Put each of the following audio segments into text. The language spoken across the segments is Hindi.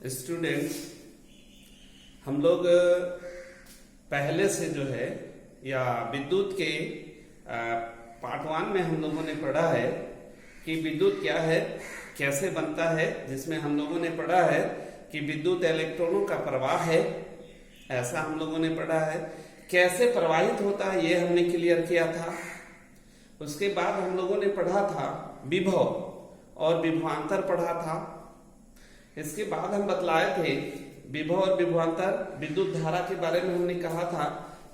स्टूडेंट्स, हम लोग पहले से जो है या विद्युत के पार्ट 1 में हम लोगों ने पढ़ा है कि विद्युत क्या है, कैसे बनता है, जिसमें हम लोगों ने पढ़ा है कि विद्युत इलेक्ट्रॉनों का प्रवाह है, ऐसा हम लोगों ने पढ़ा है। कैसे प्रवाहित होता है ये हमने क्लियर किया था। उसके बाद हम लोगों ने पढ़ा था विभव और विभवांतर पढ़ा था। इसके बाद हम बतलाए थे विभव और विभवांतर, विद्युत धारा के बारे में हमने कहा था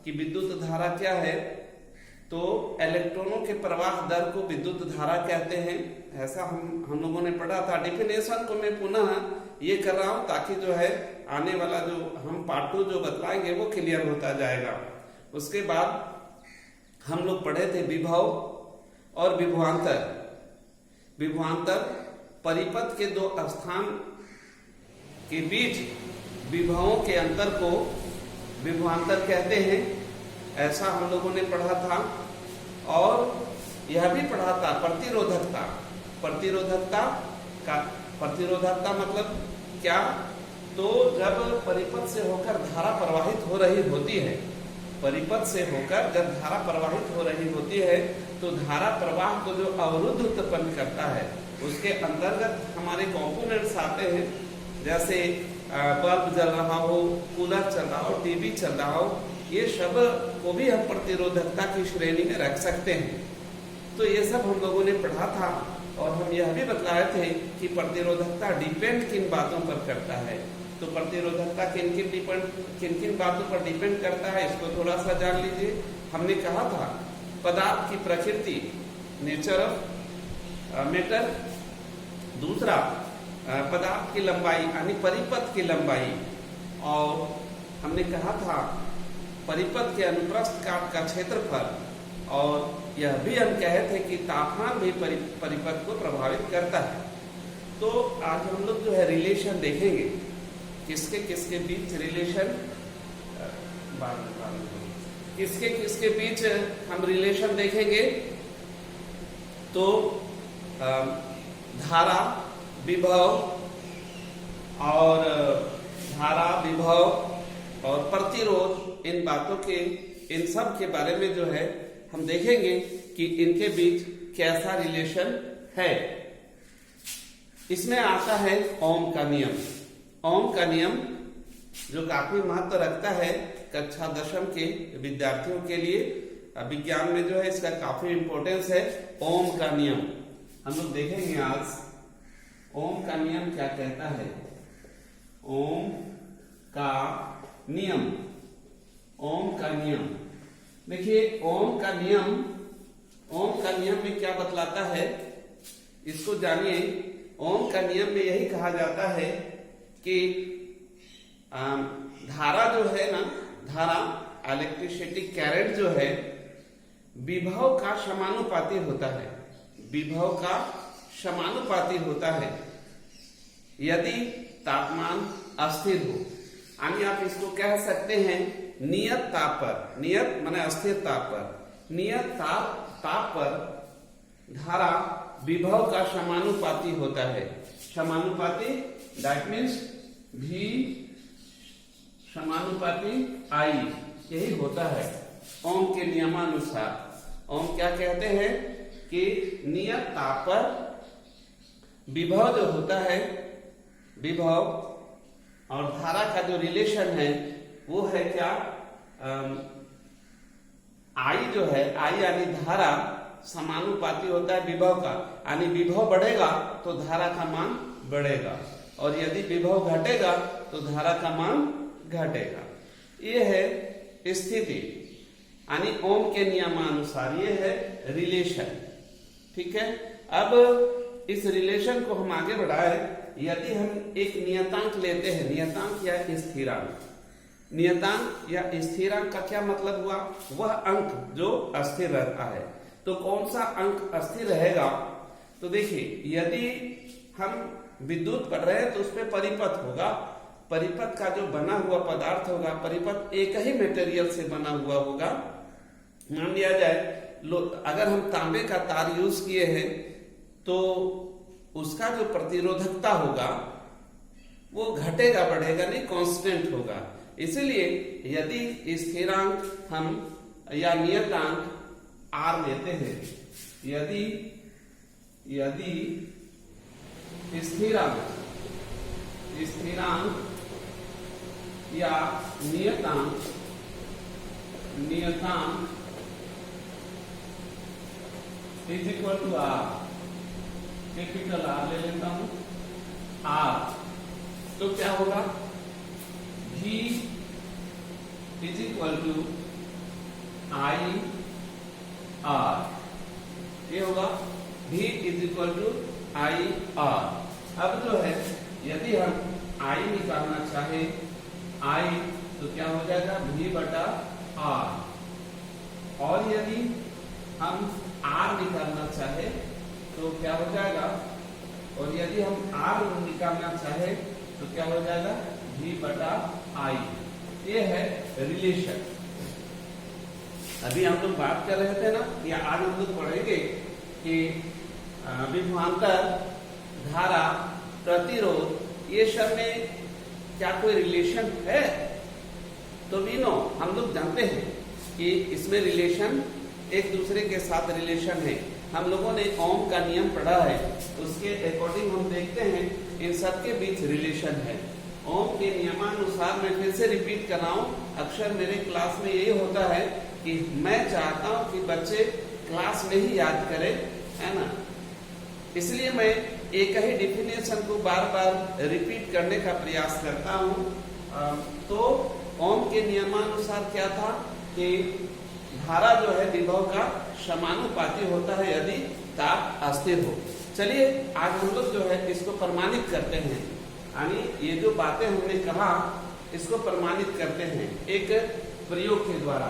कि विद्युत धारा क्या है, तो इलेक्ट्रॉनों के प्रवाह दर को विद्युत धारा कहते हैं, ऐसा हम लोगों ने पढ़ा था। डिफिनेशन को मैं पुनः ये कर रहा हूं ताकि जो है आने वाला जो हम पार्ट 2 जो बतलाएंगे वो क्लियर होता जाएगा। उसके बाद हम लोग पढ़े थे विभव और विभवांतर। विभवांतर परिपथ के दो स्थान के बीच विभवों के अंतर को विभवांतर कहते हैं, ऐसा हम लोगों ने पढ़ा था। और यह भी पढ़ा था प्रतिरोधकता। प्रतिरोधकता मतलब क्या, तो जब परिपथ से होकर धारा प्रवाहित हो रही होती है, परिपथ से होकर जब धारा प्रवाहित हो रही होती है तो धारा प्रवाह को जो अवरुद्ध उत्पन्न करता है उसके अंतर्गत हमारे कंपोनेंट्स आते हैं, जैसे बल्ब जल रहा हो, कूलर चल रहा हो, टीवी चल रहा हो, ये सब को भी हम प्रतिरोधकता की श्रेणी में रख सकते हैं। तो ये सब हम लोगों ने पढ़ा था और हम यह भी बतलाए थे कि प्रतिरोधकता डिपेंड किन बातों पर करता है। तो प्रतिरोधकता किन किन बातों पर डिपेंड करता है, इसको थोड़ा सा जान लीजिए। हमने कहा था पदार्थ की प्रकृति, नेचर ऑफ मैटर, दूसरा पदार्थ की लंबाई यानी परिपथ की लंबाई, और हमने कहा था परिपथ के अनुप्रस्थ काट का क्षेत्रफल, और यह भी हम कहे थे कि तापमान भी परिपथ को प्रभावित करता है। तो आज हम लोग जो है रिलेशन देखेंगे, किसके किसके बीच रिलेशन, किसके किसके बीच हम रिलेशन देखेंगे। तो धारा विभव और प्रतिरोध, इन बातों के, इन सब के बारे में जो है हम देखेंगे कि इनके बीच कैसा रिलेशन है। इसमें आता है ओम का नियम। ओम का नियम जो काफी महत्व रखता है कक्षा 10वीं के विद्यार्थियों के लिए, विज्ञान में जो है इसका काफी इंपॉर्टेंस है। ओम का नियम हम लोग देखेंगे आज। ओम का नियम क्या कहता है, ओम का नियम। ओम का नियम देखिए, ओम का नियम में क्या बतलाता है, इसको जानिए। ओम का नियम में यही कहा जाता है कि धारा जो है ना, धारा इलेक्ट्रिसिटी करंट जो है विभव का समानुपाती होता है, विभव का समानुपाती होता है यदि तापमान अस्थिर हो। यानी आप इसको कह सकते हैं नियत ताप पर, नियत माने अस्थिर ताप पर, नियत ताप पर धारा विभव का समानुपाती होता है। समानुपाती दैट मीन्स V समानुपाती I, यही होता है ओम के नियमानुसार। ओम क्या कहते हैं कि नियत ताप पर विभव जो होता है, विभव और धारा का जो रिलेशन है वो है क्या, I जो है, I यानी धारा समानुपाती होता है विभव का, यानी विभव बढ़ेगा तो धारा का मान बढ़ेगा, और यदि विभव घटेगा तो धारा का मान घटेगा। ये है स्थिति, यानी ओम के नियमानुसार ये है रिलेशन। ठीक है, अब इस रिलेशन को हम आगे बढ़ाए। यदि हम एक नियतांक लेते हैं, नियतांक या स्थिरांक, नियतांक या स्थिरांक का क्या मतलब हुआ, वह अंक जो अस्थिर रहता है। तो कौन सा अंक अस्थिर रहेगा, तो देखिए यदि हम विद्युत पढ़ रहे हैं तो उसमें परिपथ होगा, परिपथ का जो बना हुआ पदार्थ होगा, परिपथ एक ही मटेरियल से बना हुआ होगा। मान लिया जाए अगर हम तांबे का तार यूज किए हैं तो उसका जो प्रतिरोधकता होगा वो घटेगा बढ़ेगा नहीं, कांस्टेंट होगा। इसलिए यदि स्थिरांक हम या नियतांक r लेते हैं, यदि स्थिरांक या नियतांक is equal to r, capital R ले लेता हूं, R, तो क्या होगा, V is equal to I R, ये होगा V is equal to I R। अब जो है यदि हम I निकालना चाहे, I तो क्या हो जाएगा V बटा R, और यदि हम R निकालना चाहे तो क्या हो जाएगा, और यदि हम R निकालना चाहे तो क्या हो जाएगा V बटा I। ये है रिलेशन। अभी हम लोग बात कर रहे थे ना, या आज हम लोग पढ़ेंगे कि विभवांतर, धारा, प्रतिरोध, ये सब में क्या कोई रिलेशन है। तो वी नो, हम लोग जानते हैं कि इसमें रिलेशन, एक दूसरे के साथ रिलेशन है। हम लोगों ने ओम का नियम पढ़ा है, उसके अकॉर्डिंग हम देखते हैं इन सब के बीच रिलेशन है। ओम के नियमानुसार मैं फिर से रिपीट कर रहा हूं, अक्सर मेरे क्लास में यही होता है कि मैं चाहता हूं कि बच्चे क्लास में ही याद करें, है ना। इसलिए मैं एक ही डिफिनेशन को बार बार रिपीट करने का प्रयास करता हूं। तो ओम के नियमानुसार क्या था कि धारा जो है विभव का समानुपाती होता है यदि ताप अस्थिर हो। चलिए आज हम लोग जो है इसको प्रमाणित करते हैं, यानी ये जो बातें हमने कहा इसको प्रमाणित करते हैं एक प्रयोग के द्वारा।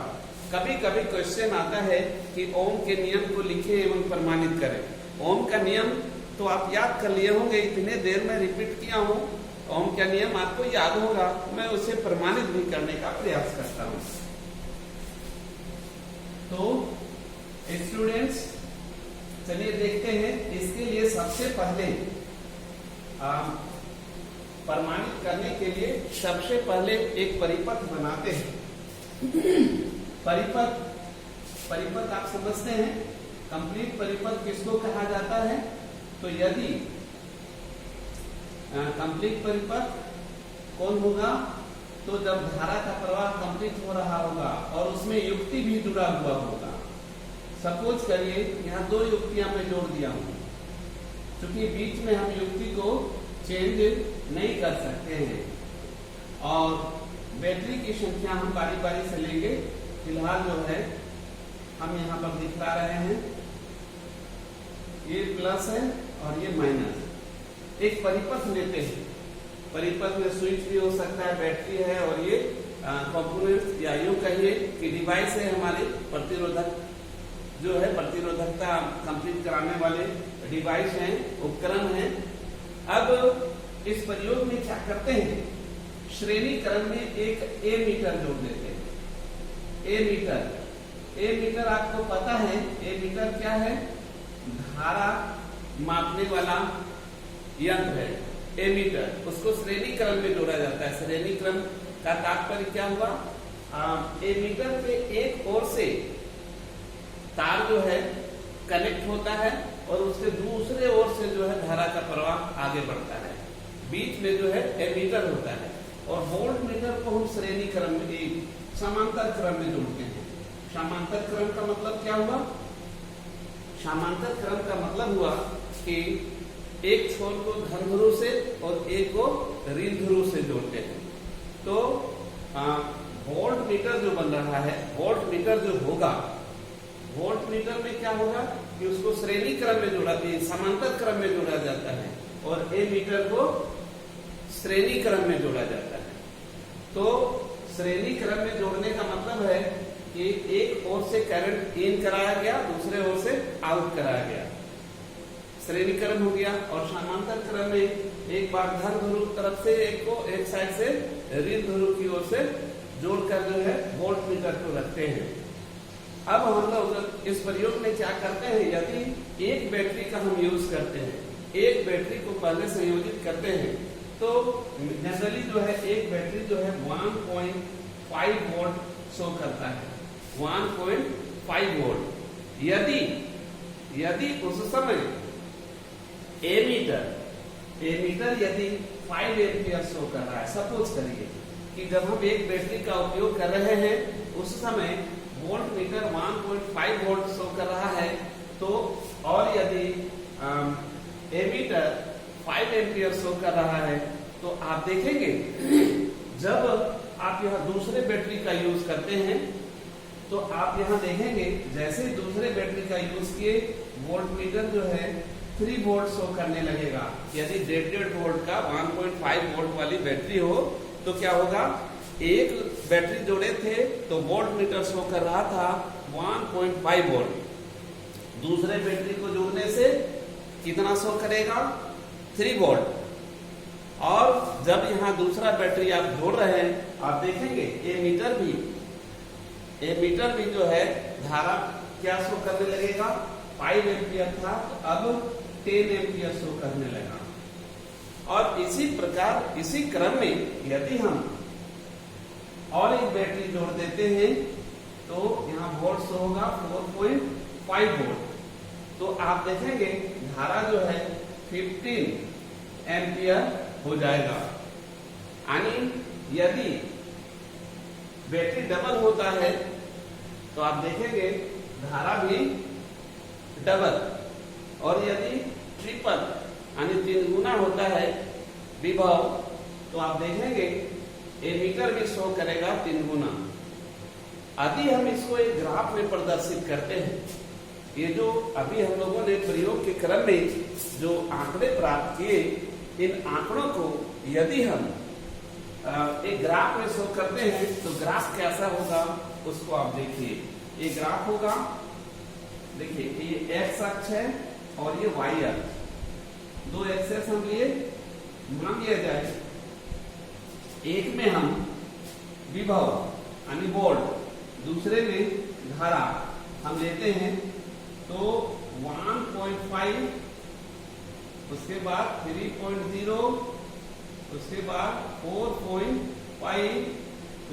कभी कभी क्वेश्चन आता है कि ओम के नियम को लिखे एवं प्रमाणित करें। ओम का नियम तो आप याद कर लिए होंगे, इतने देर में रिपीट किया हूं, ओम का नियम आपको याद होगा, मैं उसे प्रमाणित भी करने का प्रयास करता हूं। तो स्टूडेंट्स चलिए देखते हैं, इसके लिए सबसे पहले प्रमाणित करने के लिए सबसे पहले एक परिपथ बनाते हैं। परिपथ आप समझते हैं, कंप्लीट परिपथ किसको कहा जाता है। तो यदि कंप्लीट परिपथ कौन होगा, तो जब धारा का प्रवाह कंप्लीट हो रहा होगा और उसमें युक्ति भी जुड़ा हुआ होगा। सपोज करिए यहाँ दो युक्तियां मैं जोड़ दिया हूं, क्योंकि बीच में हम युक्ति को चेंज नहीं कर सकते हैं, और बैटरी की संख्या हम बारी बारी से लेंगे। फिलहाल जो है हम यहाँ पर दिखा रहे हैं, ये प्लस है और ये माइनस। एक परिपथ लेते हैं, परिपथ में स्विच भी हो सकता है, बैटरी है, और ये कंपोनेंट या यूं कहिए कि डिवाइस है हमारे, प्रतिरोधक जो है प्रतिरोधकता कंप्लीट कराने वाले डिवाइस हैं, उपकरण हैं। अब इस प्रयोग में क्या करते हैं, श्रेणी क्रम में एक ए मीटर जोड़ देते हैं। ए मीटर आपको पता है, ए मीटर क्या है, धारा मापने वाला यंत्र है ए मीटर, उसको श्रेणी क्रम में जोड़ा जाता है। श्रेणी क्रम का तात्पर्य क्या हुआ, ए मीटर के एक ओर से तार जो है कनेक्ट होता है और उसके दूसरे ओर से जो है धारा का प्रवाह आगे बढ़ता है, बीच में जो है एमीटर होता है। और वोल्ट मीटर को हम श्रेणी क्रम में, समांतर क्रम में जोड़ते हैं। समांतर क्रम का मतलब क्या हुआ, समांतर क्रम का मतलब हुआ कि एक छोर को धन ध्रुव से और एक को ऋण ध्रुव से जोड़ते हैं। तो वोल्ट मीटर जो बन रहा है, वोल्ट मीटर जो होगा, वोल्ट मीटर में क्या होगा कि उसको श्रेणी क्रम में जोड़ा, समांतर क्रम में जोड़ा जाता है, और ए मीटर को श्रेणी क्रम में जोड़ा जाता है। तो श्रेणी क्रम में जोड़ने का मतलब है कि एक ओर से करंट इन कराया गया, दूसरे ओर से आउट कराया गया, श्रेणी क्रम हो गया। और समांतर क्रम में एक बार धन ध्रुव तरफ से एक को, एक साइड से ऋण ध्रुव की ओर से जोड़कर जो है वोल्ट मीटर को रखते हैं। अब हम लोग इस प्रयोग में क्या करते हैं, यदि एक बैटरी का हम यूज करते हैं, एक बैटरी को पहले संयोजित करते हैं, तो जनरली जो है एक बैटरी जो है 1.5 वोल्ट शो करता है, 1.5 वोल्ट। यदि उस समय एमीटर यदि 5 एम्पियर शो कर रहा है, सपोज करिए कि जब हम एक बैटरी का उपयोग कर रहे हैं उस समय वोल्ट मीटर 1.5 वोल्ट शो कर रहा है, तो और यदि एमीटर 5 एम्पियर शो कर रहा है, तो आप देखेंगे जब आप यह दूसरे बैटरी का यूज करते हैं तो आप यहाँ देखेंगे जैसे दूसरे बैटरी का यूज किए वोल्ट मीटर जो है 3 वोल्ट शो करने लगेगा। यदि 1.5 वोल्ट का 1.5 वोल्ट वाली बैटरी हो तो क्या होगा, एक बैटरी जोड़े थे तो वोल्ट मीटर शो कर रहा था 1.5 वोल्ट, दूसरे बैटरी को जोड़ने से कितना शो करेगा, 3 वोल्ट। और जब यहाँ दूसरा बैटरी आप जोड़ रहे हैं आप देखेंगे एमीटर भी जो है धारा क्या शो करने लगेगा, 5 एम्पियर था तो अब 10 एम्पियर शो करने लगा। और इसी प्रकार इसी क्रम में यदि हम और एक बैटरी जोड़ देते हैं तो यहाँ वोल्ट शो होगा 4.5 वोल्ट, तो आप देखेंगे धारा जो है 15 एम्पियर हो जाएगा। यानी यदि बैटरी डबल होता है तो आप देखेंगे धारा भी डबल, और यदि ट्रिपल यानी 3 गुना होता है विभव तो आप देखेंगे एमीटर भी शो करेगा 3 गुना। यदि हम इसको एक ग्राफ में प्रदर्शित करते हैं, ये जो अभी हम लोगों ने प्रयोग के क्रम में जो आंकड़े प्राप्त किए, इन आंकड़ों को यदि हम एक ग्राफ में शो करते हैं तो ग्राफ कैसा होगा उसको आप देखिए। ये ग्राफ होगा, देखिए ये एक्स अक्ष है और ये वाई अक्ष, 2 एक्सेस हम लिए, मान लिया जाए एक में हम विभव यानी वोल्ट, दूसरे में धारा हम लेते हैं तो 1.5, उसके बाद 3.0, उसके बाद 4.5,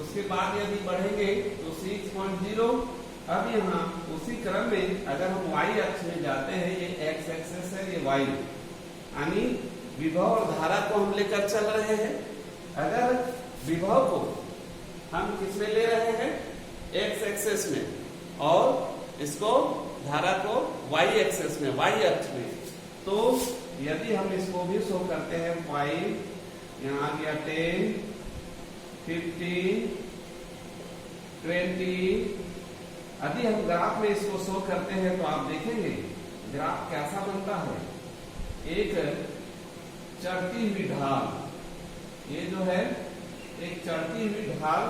उसके बाद यदि बढ़ेंगे तो 6.0। अब यहाँ उसी क्रम में अगर हम y अक्ष में जाते हैं, ये x एक्सेस है, ये y, यानी विभव और धारा को हम लेकर चल रहे हैं। अगर विभव को हम किस में ले रहे हैं, x एक्सेस में, और इसको धारा को y एक्सेस में, y अक्ष में, तो यदि हम इसको भी शो करते हैं 5, यहाँ आ गया 10, 15, 20, यदि हम ग्राफ में इसको शो करते हैं तो आप देखेंगे ग्राफ कैसा बनता है, एक चढ़ती हुई ढाल, ये जो है एक चढ़ती हुई ढाल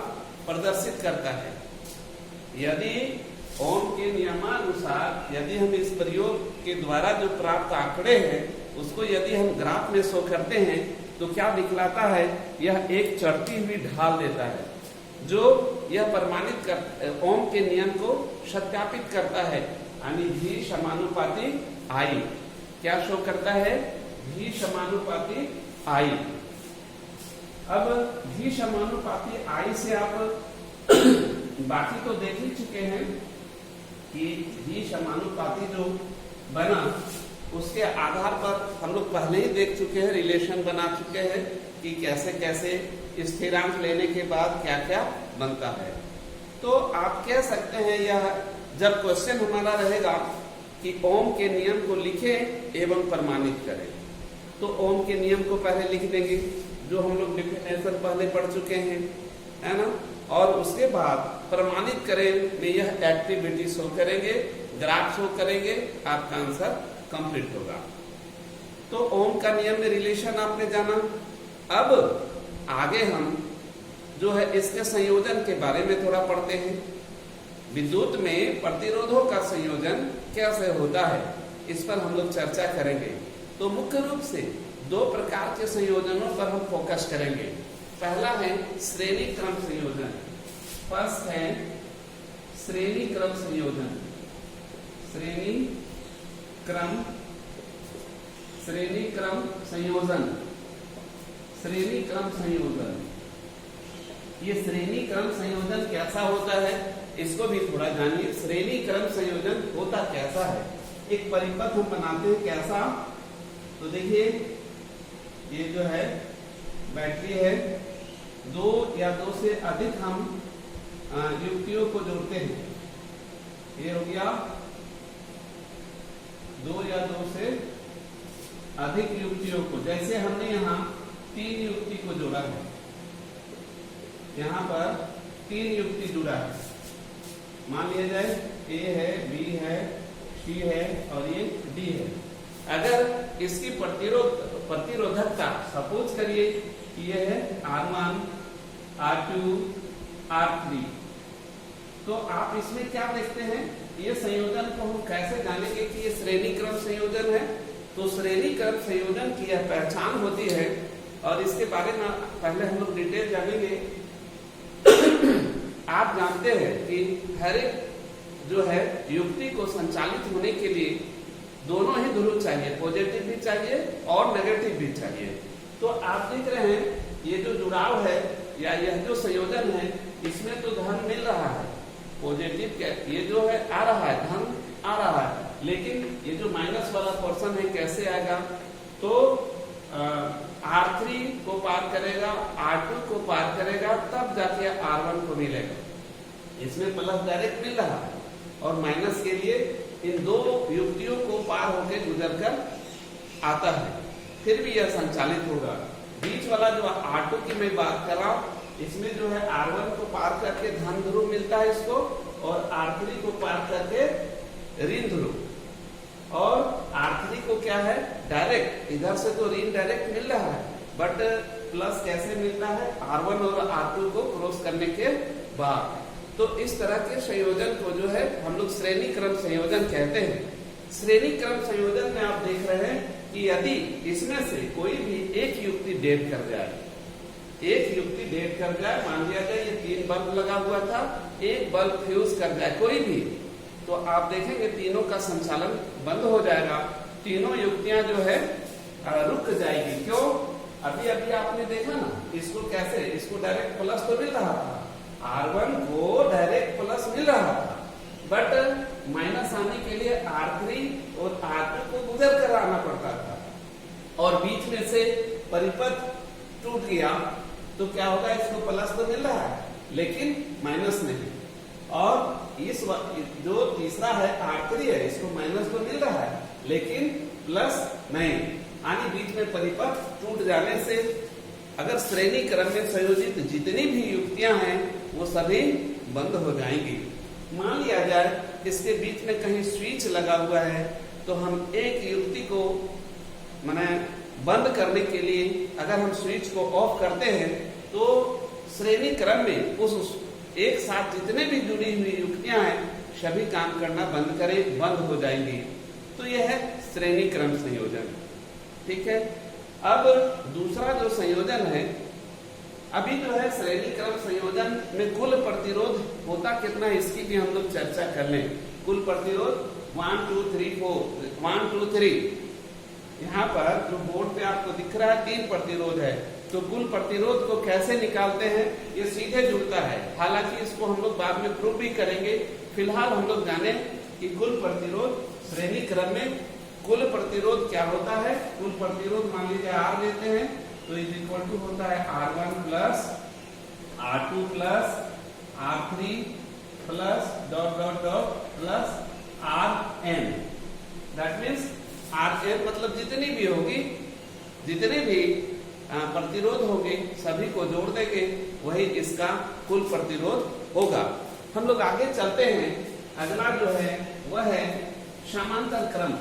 प्रदर्शित करता है। यदि ओम के नियमानुसार यदि हम इस प्रयोग के द्वारा जो प्राप्त आंकड़े हैं उसको यदि हम ग्राफ में शो करते हैं तो क्या दिखलाता है, यह एक चढ़ती हुई ढाल देता है जो यह प्रमाणित कर ओम के नियम को सत्यापित करता है, यानी V समानुपाती I। क्या शो करता है, V समानुपाती I। अब V समानुपाती I से आप बाकी तो देख ही चुके हैं कि V समानुपाती जो बना उसके आधार पर हम लोग पहले ही देख चुके हैं, रिलेशन बना चुके हैं कि कैसे कैसे स्थिरांक लेने के बाद क्या क्या बनता है। तो आप कह सकते हैं, यह जब क्वेश्चन हमारा रहेगा कि ओम के नियम को लिखें एवं प्रमाणित करें, तो ओम के नियम को पहले लिख देंगे जो हम लोग डेफिनेशन पहले पढ़ चुके हैं, है ना, और उसके बाद प्रमाणित करें में यह एक्टिविटी शो करेंगे, ग्राफ शो करेंगे, आपका आंसर कंप्लीट होगा। तो ओम का नियम में रिलेशन आपने जाना। अब आगे हम जो है इसके संयोजन के बारे में थोड़ा पढ़ते हैं। विद्युत में प्रतिरोधों का संयोजन कैसे होता है, इस पर हम लोग चर्चा करेंगे। तो मुख्य रूप से 2 प्रकार के संयोजनों पर हम फोकस करेंगे। पहला है श्रेणी क्रम संयोजन, फर्स्ट है श्रेणी क्रम संयोजन। श्रेणी क्रम संयोजन, श्रेणी क्रम संयोजन। ये श्रेणी क्रम संयोजन कैसा होता है इसको भी थोड़ा जानिए। श्रेणी क्रम संयोजन होता कैसा है, एक परिपथ हम बनाते हैं कैसा, तो देखिए ये जो है बैटरी है, दो या दो से अधिक हम युक्तियों को जोड़ते हैं। ये हो गया दो या दो से अधिक युक्तियों को, जैसे हमने यहाँ 3 युक्ति को जोड़ा है, यहाँ पर 3 युक्ति जुड़ा है, मान लिया जाए A है, B है, C है और ये D है। अगर इसकी प्रतिरोधकता सपोज करिए कि ये है R1, R2, R3, तो आप इसमें क्या देखते हैं, ये संयोजन को हम कैसे जानेंगे कि ये श्रेणी क्रम संयोजन है। तो श्रेणी क्रम संयोजन की यह पहचान होती है और इसके बारे में पहले हम लोग डिटेल जानेंगे। आप जानते हैं कि हर एक जो है युक्ति को संचालित होने के लिए दोनों ही ध्रुव चाहिए, पॉजिटिव भी चाहिए और नेगेटिव भी चाहिए। तो आप देख रहे हैं ये जो जुड़ाव है या यह जो संयोजन है इसमें तो धन मिल रहा है, पॉजिटिव ये जो है आ रहा है, धन आ रहा है, लेकिन ये जो माइनस वाला पोर्शन है कैसे आएगा, तो R3 को पार करेगा, R2 को पार करेगा, तब जाके R1 को मिलेगा। इसमें प्लस डायरेक्ट मिल रहा है और माइनस के लिए इन दो युक्तियों को पार होकर गुजरकर आता है, फिर भी यह संचालित होगा। बीच वाला जो R2 की मैं बात कर रहा हूं, इसमें जो है R1 को पार करके धन ध्रुव मिलता है इसको, और R3 को पार करके ऋण ध्रुव, और R3 को क्या है डायरेक्ट, इधर से तो ऋण डायरेक्ट मिल रहा है, बट प्लस कैसे मिलता है, R1 और R2 को क्रॉस करने के बाद। तो इस तरह के संयोजन को जो है हम लोग श्रेणी क्रम संयोजन कहते हैं। श्रेणी क्रम संयोजन में आप देख रहे हैं कि यदि इसमें से कोई भी एक युक्ति डेड कर जाए, एक युक्ति डेड कर जाए, मान लिया जाए ये 3 बल्ब लगा हुआ था, एक बल्ब फ्यूज कर जाए कोई भी, तो आप देखेंगे तीनों का संचालन बंद हो जाएगा, तीनों युक्तियां जो है रुक जाएगी। क्यों? अभी अभी आपने देखा ना, इसको कैसे, इसको डायरेक्ट प्लस तो मिल रहा था, R1 को डायरेक्ट प्लस मिल रहा था, बट माइनस आने के लिए R3 और R2 को गुजर कर आना पड़ता था, और बीच में से परिपथ टूट गया तो क्या होगा, इसको प्लस तो मिल रहा है लेकिन माइनस नहीं, और इस जो तीसरा है R3 है, इसको माइनस तो मिल रहा है लेकिन प्लस नहीं, यानी बीच में परिपथ टूट जाने से अगर श्रेणी क्रम में संयोजित जितनी भी युक्तियां हैं वो सभी बंद हो जाएंगी। मान लिया जाए इसके बीच में कहीं स्विच लगा हुआ है, तो हम एक युक्ति को माने बंद करने के लिए अगर हम स्विच को ऑफ करते हैं तो श्रेणी क्रम में उस एक साथ जितने भी जुड़ी हुई युक्तियां हैं सभी काम करना बंद हो जाएंगी। तो यह है श्रेणी क्रम संयोजन। ठीक है, अब दूसरा जो संयोजन है, अभी जो है श्रेणी क्रम संयोजन में कुल प्रतिरोध होता कितना है इसकी भी हम लोग चर्चा कर लें। कुल प्रतिरोध 1 2 3 4 1 2 3, यहाँ पर जो बोर्ड पे आपको दिख रहा है 3 प्रतिरोध है, तो कुल प्रतिरोध को कैसे निकालते हैं, ये सीधे जुड़ता है। हालांकि इसको हम लोग बाद में प्रूव भी करेंगे, फिलहाल हम लोग जाने कि कुल प्रतिरोध श्रेणी क्रम में कुल प्रतिरोध क्या होता है। कुल प्रतिरोध मान लीजिए R लेते हैं तो इज इक्वल टू होता है R1 plus R2 plus R3 plus dot dot dot plus Rn। That means Rn मतलब जितनी भी होगी, जितने भी प्रतिरोध होंगे सभी को जोड़ देंगे, वही इसका कुल प्रतिरोध होगा। हम लोग आगे चलते हैं। अगला जो है वह है समांतर क्रम।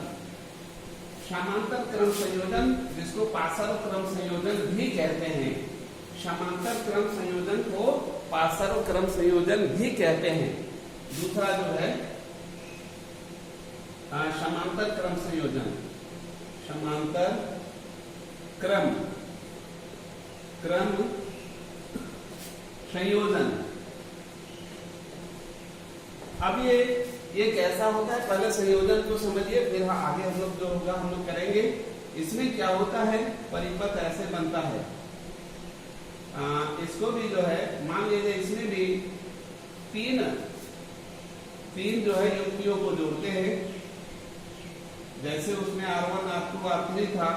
समांतर क्रम संयोजन, जिसको पार्श्व क्रम संयोजन भी कहते हैं। समांतर क्रम संयोजन को पार्श्व क्रम संयोजन भी कहते हैं। दूसरा जो है समांतर क्रम संयोजन, समांतर क्रम संयोजन। अब ये कैसा होता है, पहले संयोजन को समझिए, फिर आगे हम लोग जो होगा हम लोग करेंगे। इसमें क्या होता है, परिपथ ऐसे बनता है, इसको भी जो है मान लीजिए इसमें भी तीन जो है युक्तियों को जोड़ते हैं। जैसे उसमें R1 R2 R3 था,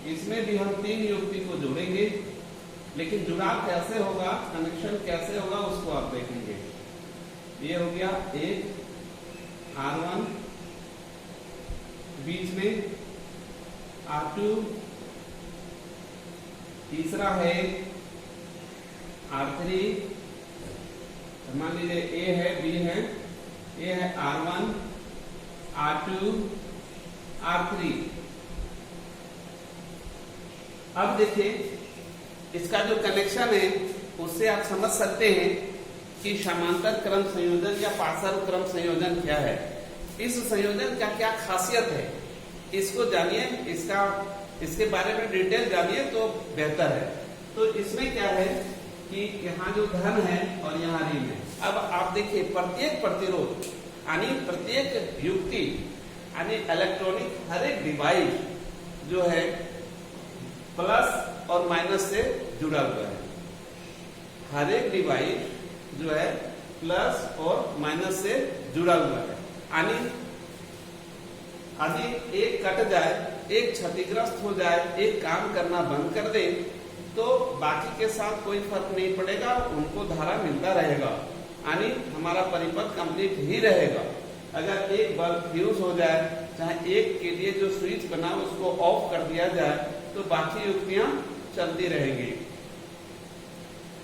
इसमें भी हम 3 युक्ति को जोड़ेंगे, लेकिन जुड़ाव कैसे होगा, कनेक्शन कैसे होगा उसको आप देखेंगे। ये हो गया एक R1, बीच में R2, तीसरा है R3, मान लीजिए A है B है, ये है R1 R2 R3। अब देखिए इसका जो कनेक्शन है उससे आप समझ सकते हैं कि समांतर क्रम संयोजन या पार्श्व क्रम संयोजन क्या है। इस संयोजन का क्या खासियत है इसको जानिए, इसके बारे में डिटेल जानिए तो बेहतर है। तो इसमें क्या है कि यहाँ जो धन है और यहाँ ऋण है। अब आप देखिए प्रत्येक प्रतिरोध यानी प्रत्येक युक्ति यानी इलेक्ट्रॉनिक हर एक डिवाइस जो है प्लस और माइनस से जुड़ा हुआ है। हर एक डिवाइस जो है प्लस और माइनस से जुड़ा हुआ है। यानी यदि एक कट जाए, एक क्षतिग्रस्त हो जाए, एक काम करना बंद कर दे तो बाकी के साथ कोई फर्क नहीं पड़ेगा, उनको धारा मिलता रहेगा, यानी हमारा परिपथ कंप्लीट ही रहेगा। अगर एक बल्ब फ्यूज हो जाए, चाहे एक के लिए जो स्विच बना उसको ऑफ कर दिया जाए तो बाकी युक्तियां चलती रहेंगी।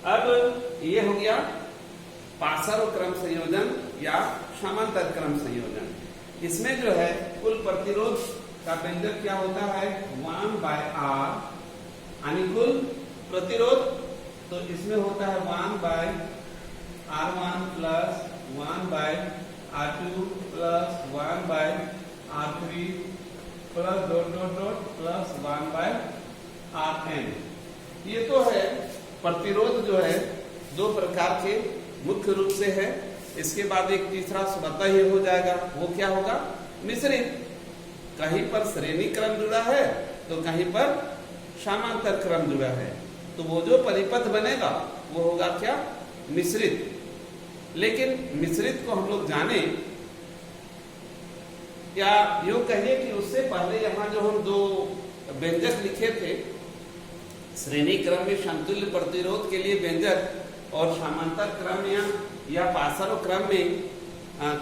अब ये हो गया पार्श्व क्रम संयोजन या समांतर क्रम संयोजन। इसमें जो है कुल प्रतिरोध का व्यंजक क्या होता है 1/R, यानी कुल प्रतिरोध तो इसमें होता है 1/R1 plus 1/R2 plus 1/R3 plus plus 1/Rn। ये तो है प्रतिरोध जो है दो प्रकार के मुख्य रूप से है। इसके बाद एक तीसरा स्वतः ही हो जाएगा, वो क्या होगा मिश्रित। कहीं पर श्रेणी क्रम जुड़ा है तो कहीं पर समांतर क्रम जुड़ा है, तो वो जो परिपथ बनेगा वो होगा क्या मिश्रित। लेकिन मिश्रित को हम लोग जाने या यूं कहिए कि उससे पहले यहाँ जो हम दो व्यंजक लिखे थे, श्रेणी क्रम में समतुल्य प्रतिरोध के लिए व्यंजक और समांतर क्रम या पार्श्व क्रम में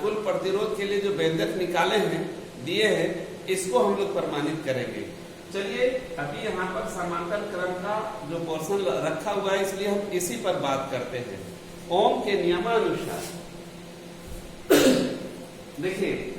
कुल प्रतिरोध के लिए जो व्यंजक निकाले हैं दिए हैं, इसको हम लोग प्रमाणित करेंगे। चलिए अभी यहाँ पर समांतर क्रम का जो पोर्शन रखा हुआ है इसलिए हम इसी पर बात करते हैं। ओम के नियमानुसार देखिए